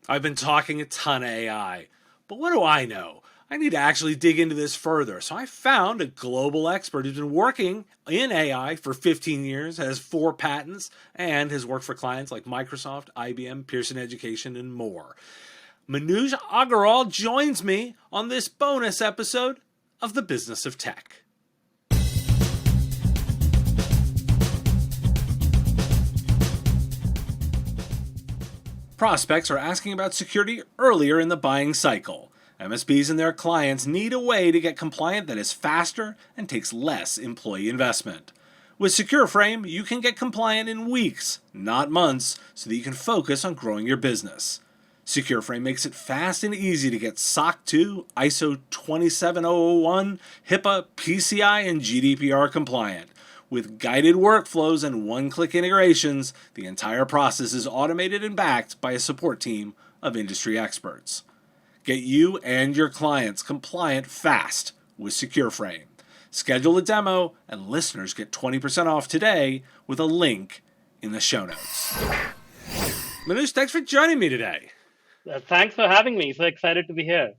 I've been talking a ton of AI, but what do I know? I need to actually dig into this further. So I found a global expert who's been working in AI for 15 years, has 4 patents, and has worked for clients like Microsoft, IBM, Pearson Education, and more. Manuj Aggarawl joins me on this bonus episode of The Business of Tech. Prospects are asking about security earlier in the buying cycle. MSPs and their clients need a way to get compliant that is faster and takes less employee investment. With SecureFrame, you can get compliant in weeks, not months, so that you can focus on growing your business. SecureFrame makes it fast and easy to get SOC 2, ISO 27001, HIPAA, PCI, and GDPR compliant. With guided workflows and one-click integrations, the entire process is automated and backed by a support team of industry experts. Get you and your clients compliant fast with SecureFrame. Schedule a demo, and listeners get 20% off today with a link in the show notes. Manuj, thanks for joining me today. Thanks for having me. So excited to be here.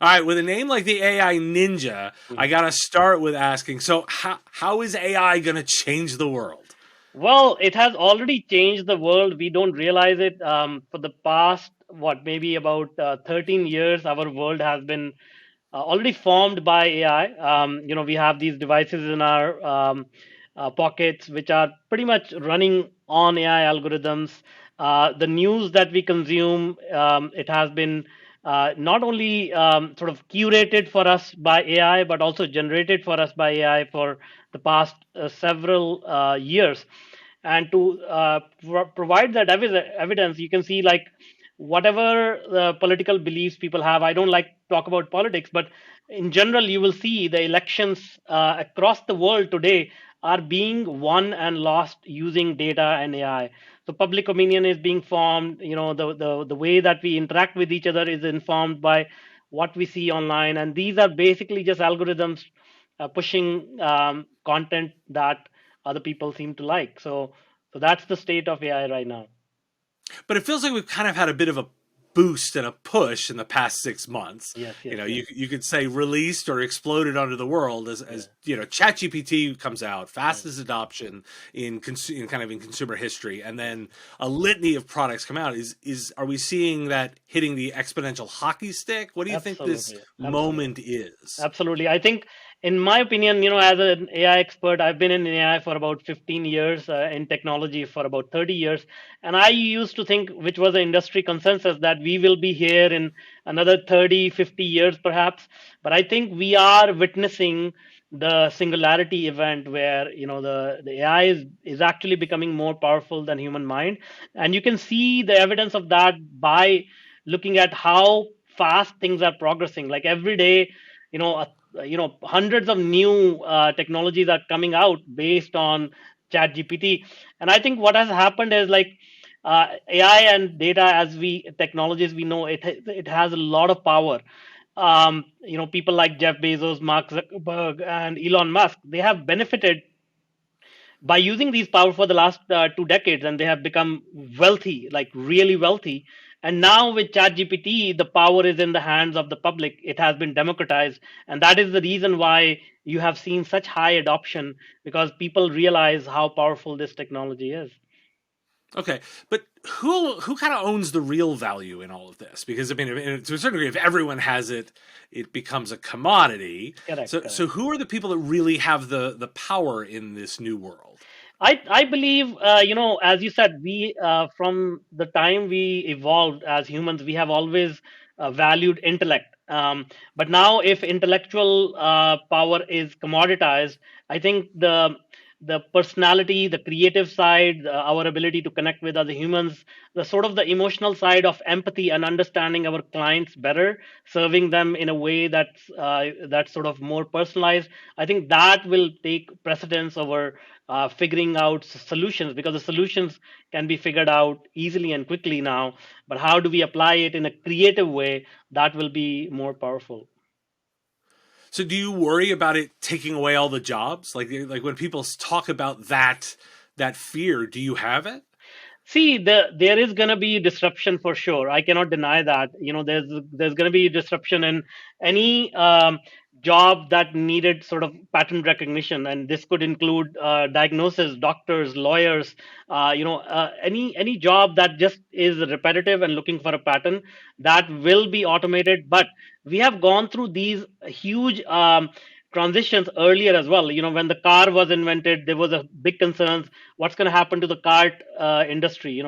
All right, with a name like the AI Ninja, I got to start with asking, so how is AI going to change the world? Well, it has already changed the world. We don't realize it. For the past, maybe about 13 years, our world has been already formed by AI. We have these devices in our pockets, which are pretty much running on AI algorithms. The news that we consume, it has been not only sort of curated for us by AI, but also generated for us by AI for the past several years. And to provide that evidence, you can see like whatever the political beliefs people have. I don't like to talk about politics, but in general, you will see the elections across the world today are being won and lost using data and AI. So public opinion is being formed. The way that we interact with each other is informed by what we see online, and these are basically just algorithms pushing content that other people seem to like. So that's the state of AI right now. But it feels like we've kind of had a bit of a boost and a push in the past 6 months. Yes. You could say released or exploded onto the world as ChatGPT comes out, fastest adoption in consumer history, and then a litany of products come out. Are we seeing that hitting the exponential hockey stick? What do you think this moment is? Absolutely. I think, in my opinion, as an AI expert, I've been in AI for about 15 years, in technology for about 30 years. And I used to think, which was the industry consensus, that we will be here in another 30, 50 years perhaps. But I think we are witnessing the singularity event where, the AI is actually becoming more powerful than human mind. And you can see the evidence of that by looking at how fast things are progressing. Like every day, hundreds of new technologies are coming out based on chat gpt. And I think what has happened is like AI and data, as we technologies, we know it has a lot of power. People like Jeff Bezos, Mark Zuckerberg, and Elon Musk, they have benefited by using these power for the last 2 decades, and they have become wealthy, like really wealthy. And now with ChatGPT, the power is in the hands of the public. It has been democratized, and that is the reason why you have seen such high adoption, because people realize how powerful this technology is. Okay, but who kind of owns the real value in all of this? Because I mean, to a certain degree, if everyone has it, it becomes a commodity. Correct. So who are the people that really have the power in this new world? I believe, as you said, we from the time we evolved as humans, we have always valued intellect. But now, if intellectual power is commoditized, I think the personality, the creative side, our ability to connect with other humans, the sort of the emotional side of empathy and understanding our clients better, serving them in a way that's sort of more personalized. I think that will take precedence over figuring out solutions, because the solutions can be figured out easily and quickly now. But how do we apply it in a creative way that will be more powerful? So do you worry about it taking away all the jobs? Like when people talk about that fear, do you have it? See, there is going to be disruption for sure. I cannot deny that. There's going to be disruption in any job that needed sort of pattern recognition, and this could include diagnosis, doctors, lawyers. Any job that just is repetitive and looking for a pattern, that will be automated. But we have gone through these huge transitions earlier as well. When the car was invented, there was a big concerns. What's going to happen to the cart industry?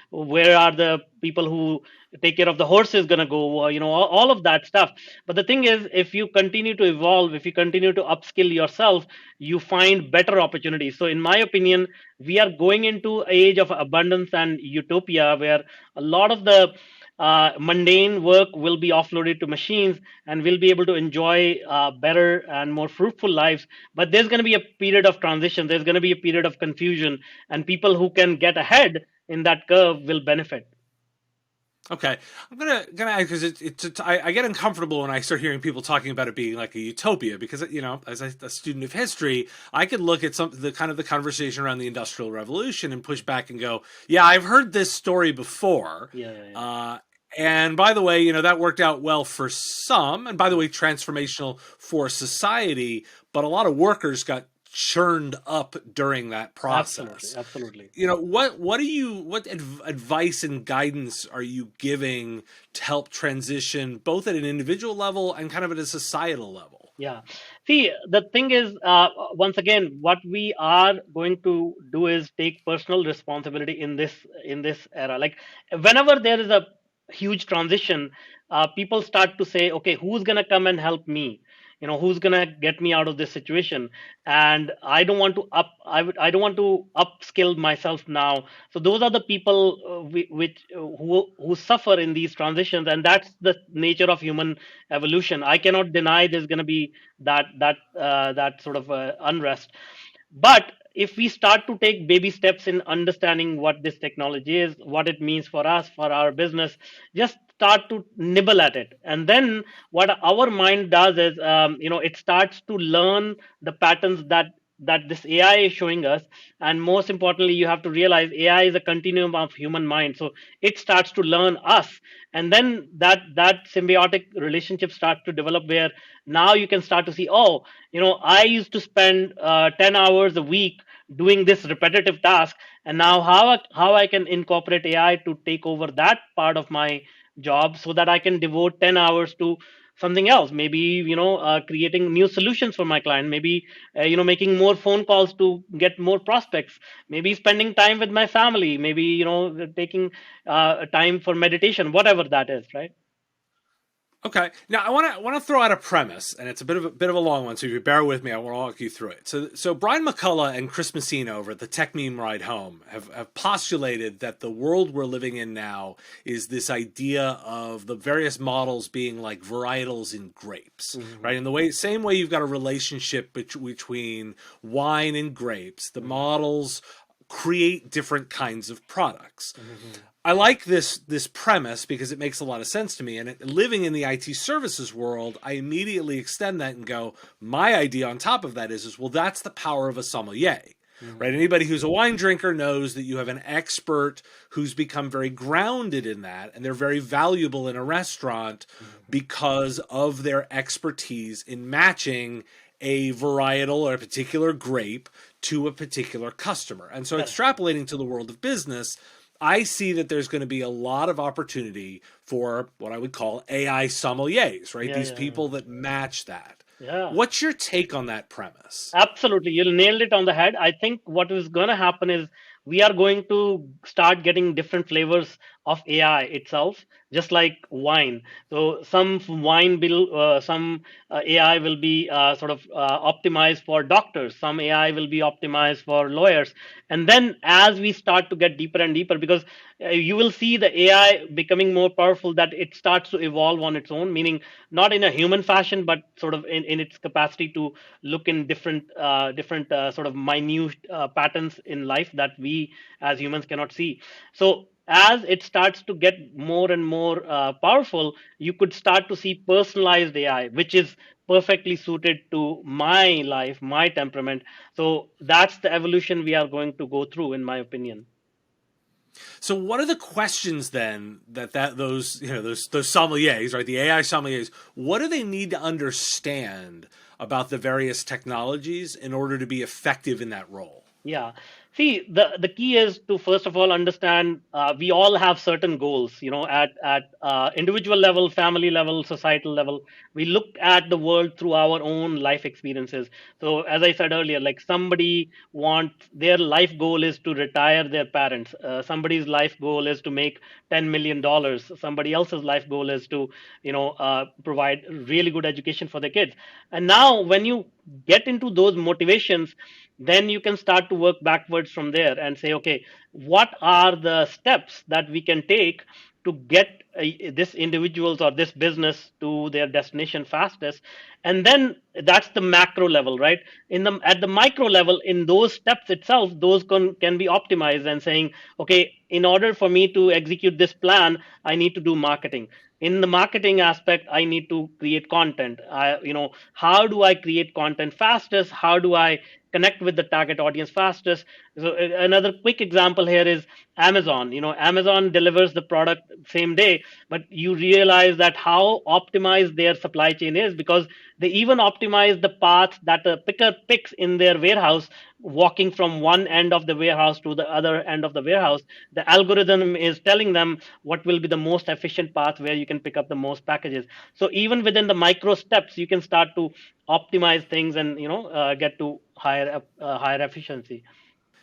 Where are the people who take care of the horses going to go? All of that stuff. But the thing is, if you continue to evolve, if you continue to upskill yourself, you find better opportunities. So in my opinion, we are going into age of abundance and utopia, where a lot of the mundane work will be offloaded to machines, and we'll be able to enjoy better and more fruitful lives. But there's going to be a period of transition, there's going to be a period of confusion, and people who can get ahead in that curve will benefit. Okay, I'm gonna add because I get uncomfortable when I start hearing people talking about it being like a utopia, because as a student of history, I could look at the kind of the conversation around the Industrial Revolution and push back and go, yeah, I've heard this story before. Yeah, yeah, yeah. And by the way, that worked out well for some, and by the way, transformational for society, but a lot of workers got churned up during that Absolutely, process. absolutely. What advice and guidance are you giving to help transition both at an individual level and kind of at a societal level? Yeah. See, the thing is, once again, what we are going to do is take personal responsibility in this era. Like, whenever there is a huge transition, people start to say, okay, who's gonna come and help me? Who's gonna get me out of this situation? And I don't want to upskill myself now. So those are the people who suffer in these transitions, and that's the nature of human evolution. I cannot deny there's going to be that sort of unrest. But if we start to take baby steps in understanding what this technology is, what it means for us, for our business, just start to nibble at it. And then what our mind does is, it starts to learn the patterns that this AI is showing us. And most importantly, you have to realize AI is a continuum of human mind. So it starts to learn us. And then that symbiotic relationship starts to develop, where now you can start to see, oh, I used to spend 10 hours a week doing this repetitive task, and now how I can incorporate AI to take over that part of my job, so that I can devote 10 hours to something else. Maybe creating new solutions for my client. Maybe making more phone calls to get more prospects. Maybe spending time with my family. Maybe taking time for meditation, whatever that is, right? Okay. Now I want to throw out a premise, and it's a bit of a long one. So if you bear with me, I want to walk you through it. So Brian McCullough and Chris Messina over at the Tech Meme Ride Home have postulated that the world we're living in now is this idea of the various models being like varietals in grapes, Mm-hmm. right? In the same way you've got a relationship between wine and grapes, the models create different kinds of products. Mm-hmm. I like this premise because it makes a lot of sense to me. And living in the IT services world, I immediately extend that and go, my idea on top of that is well, that's the power of a sommelier, right? Anybody who's a wine drinker knows that you have an expert who's become very grounded in that, and they're very valuable in a restaurant because of their expertise in matching a varietal or a particular grape to a particular customer. And so extrapolating to the world of business, I see that there's going to be a lot of opportunity for what I would call AI sommeliers, right? Yeah, These yeah, people that match that. yeah. What's your take on that premise? Absolutely, you nailed it on the head. I think what is going to happen is we are going to start getting different flavors of AI itself, just like wine. So some AI will be sort of optimized for doctors. Some AI will be optimized for lawyers. And then as we start to get deeper and deeper, because you will see the AI becoming more powerful, that it starts to evolve on its own, meaning not in a human fashion, but sort of in its capacity to look in different sort of minute patterns in life that we as humans cannot see. So as it starts to get more and more powerful, you could start to see personalized AI, which is perfectly suited to my life, my temperament. So that's the evolution we are going to go through, in my opinion. So what are the questions then that those those sommeliers, right? The AI sommeliers, what do they need to understand about the various technologies in order to be effective in that role? Yeah. See, the key is to first of all understand we all have certain goals. At individual level, family level, societal level. We look at the world through our own life experiences. So, as I said earlier, like somebody wants their life goal is to retire their parents. Somebody's life goal is to make $10 million. Somebody else's life goal is to provide really good education for their kids. And now, when you get into those motivations, then you can start to work backwards from there and say, okay, what are the steps that we can take to get this individuals or this business to their destination fastest? And then that's the macro level, right? At the micro level, in those steps itself, those can be optimized and saying, okay, in order for me to execute this plan, I need to do marketing. In the marketing aspect, I need to create content. How do I create content fastest? How do I connect with the target audience fastest? So another quick example here is Amazon. Amazon delivers the product same day, but you realize that how optimized their supply chain is, because they even optimize the path that a picker picks in their warehouse, walking from one end of the warehouse to the other end of the warehouse. The algorithm is telling them what will be the most efficient path where you can pick up the most packages. So even within the micro steps, you can start to optimize things and get to higher efficiency.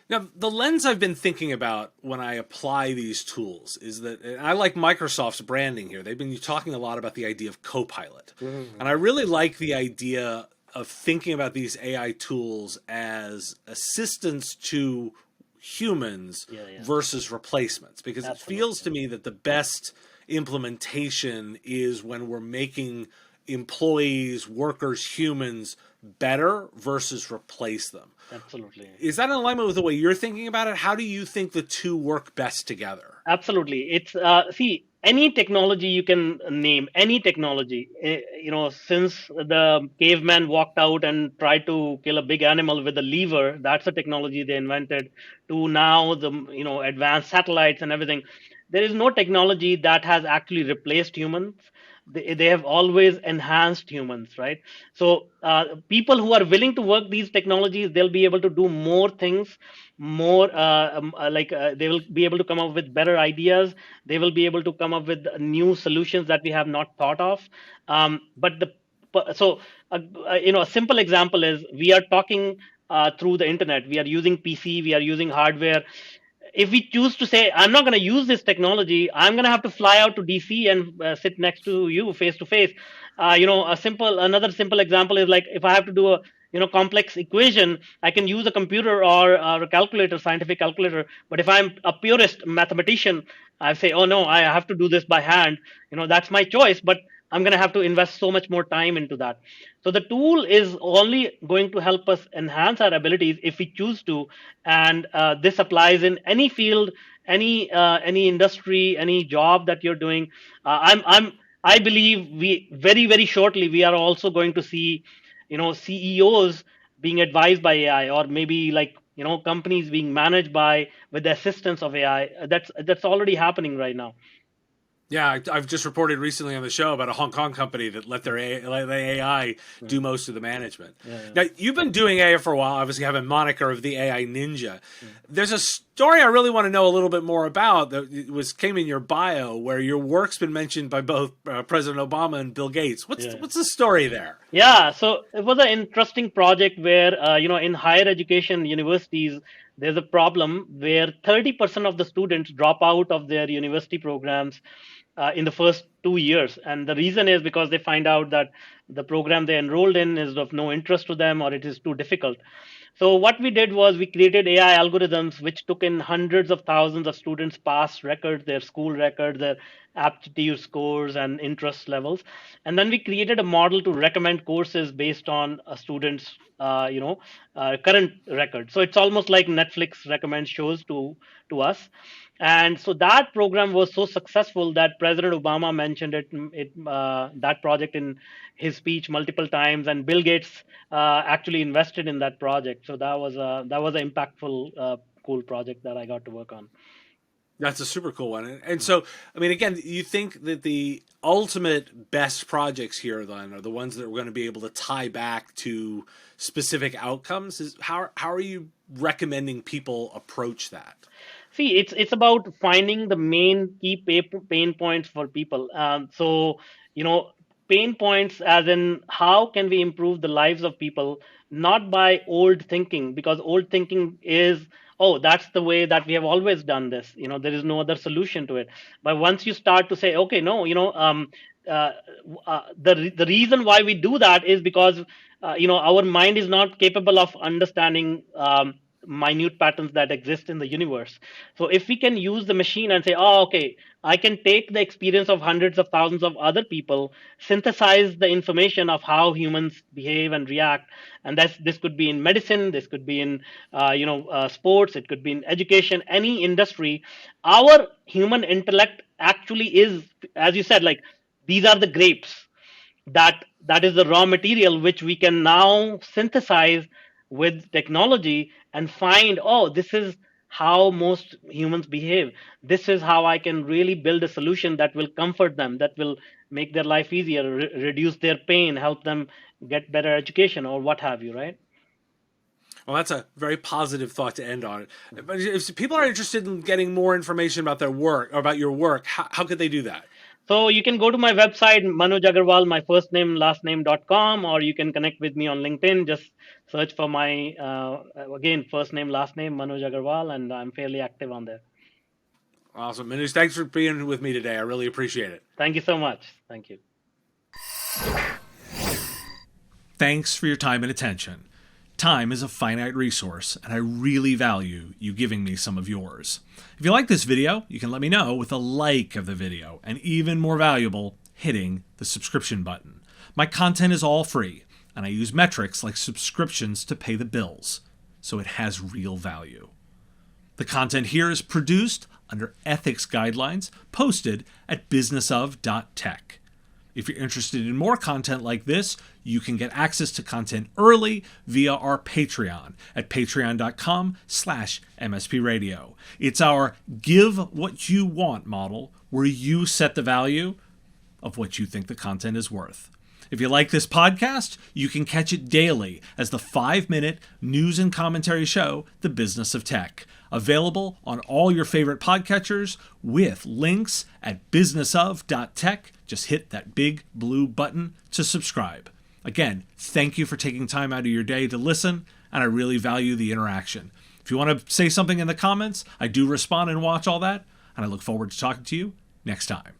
Now, the lens I've been thinking about when I apply these tools is that and I like Microsoft's branding here. They've been talking a lot about the idea of Copilot. And I Mhm. really like the idea of thinking about these AI tools as assistants to humans Yeah, yeah, versus replacements, because it feels absolutely, to me that the best implementation is when we're making employees, workers, humans better versus replace them. absolutely. Is that in alignment with the way you're thinking about it? How do you think the two work best together? Absolutely. It's see, any technology you can name, any technology. Since the caveman walked out and tried to kill a big animal with a lever, that's a technology they invented. To now the advanced satellites and everything. There is no technology that has actually replaced humans. They have always enhanced humans, right? So people who are willing to work these technologies, they'll be able to do more things, more they will be able to come up with better ideas. They will be able to come up with new solutions that we have not thought of. But the so A simple example is we are talking through the internet. We are using PC, we are using hardware. If we choose to say I'm not going to use this technology, I'm going to have to fly out to DC and sit next to you face to face. Another simple example is like if I have to do a complex equation, I can use a computer or a calculator, scientific calculator. But if I'm a purist mathematician, I say, oh no, I have to do this by hand. That's my choice, but I'm going to have to invest so much more time into that. So the tool is only going to help us enhance our abilities if we choose to, and this applies in any field, any industry, any job that you're doing. I believe we very shortly we are also going to see, CEOs being advised by AI, or maybe like companies being managed by with the assistance of AI. That's already happening right now. Yeah, I've just reported recently on the show about a Hong Kong company that let the AI do Mhm. most of the management. Yeah, yeah. Now, you've been doing AI for a while, obviously have a moniker of the AI ninja. Mm. There's a story I really want to know a little bit more about that came in your bio, where your work's been mentioned by both President Obama and Bill Gates. Yeah. What's the story there? Yeah, so it was an interesting project where, in higher education universities, there's a problem where 30% of the students drop out of their university programs in the first 2 years. And the reason is because they find out that the program they enrolled in is of no interest to them, or it is too difficult. So what we did was we created AI algorithms which took in hundreds of thousands of students' past records, their school records, their aptitude scores, and interest levels, and then we created a model to recommend courses based on a student's current record. So it's almost like Netflix recommends shows to us. And so that program was so successful that President Obama mentioned that project in his speech multiple times, and Bill Gates actually invested in that project. So that was an impactful, cool project that I got to work on. That's a super cool one. And so, I mean, again, you think that the ultimate best projects here then are the ones that are going to be able to tie back to specific outcomes. Is how are you recommending people approach that? See, it's about finding the main key pain points for people. So, you know, pain points as in how can we improve the lives of people, not by old thinking, because old thinking is, oh, that's the way that we have always done this. You know, there is no other solution to it. But once you start to say, okay, no, uh, the reason why we do that is because our mind is not capable of understanding minute patterns that exist in the universe. So if we can use the machine and say, oh, okay, I can take the experience of hundreds of thousands of other people, synthesize the information of how humans behave and react, and this could be in medicine, this could be in sports, it could be in education, any industry. Our human intellect actually is, as you said, like these are the grapes that is the raw material which we can now synthesize with technology and find, oh, this is how most humans behave, this is how I can really build a solution that will comfort them, that will make their life easier, reduce their pain, help them get better education or what have you, right? Well, that's a very positive thought to end on. But if people are interested in getting more information about their work or about your work, how could they do that? So you can go to my website, Manuj Aggrawal, my first name, last name.com, or you can connect with me on LinkedIn. Just search for my, again, first name, last name, Manuj Aggrawal, and I'm fairly active on there. Awesome. Manoj, thanks for being with me today. I really appreciate it. Thank you so much. Thank you. Thanks for your time and attention. Time is a finite resource, and I really value you giving me some of yours. If you like this video, you can let me know with a like of the video, and even more valuable, hitting the subscription button. My content is all free, and I use metrics like subscriptions to pay the bills, so it has real value. The content here is produced under ethics guidelines posted at businessof.tech. If you're interested in more content like this, you can get access to content early via our Patreon at patreon.com/MSPradio. It's our give what you want model where you set the value of what you think the content is worth. If you like this podcast, you can catch it daily as the 5-minute news and commentary show, The Business of Tech, available on all your favorite podcatchers with links at businessof.tech. Just hit that big blue button to subscribe. Again, thank you for taking time out of your day to listen, and I really value the interaction. If you want to say something in the comments, I do respond and watch all that, and I look forward to talking to you next time.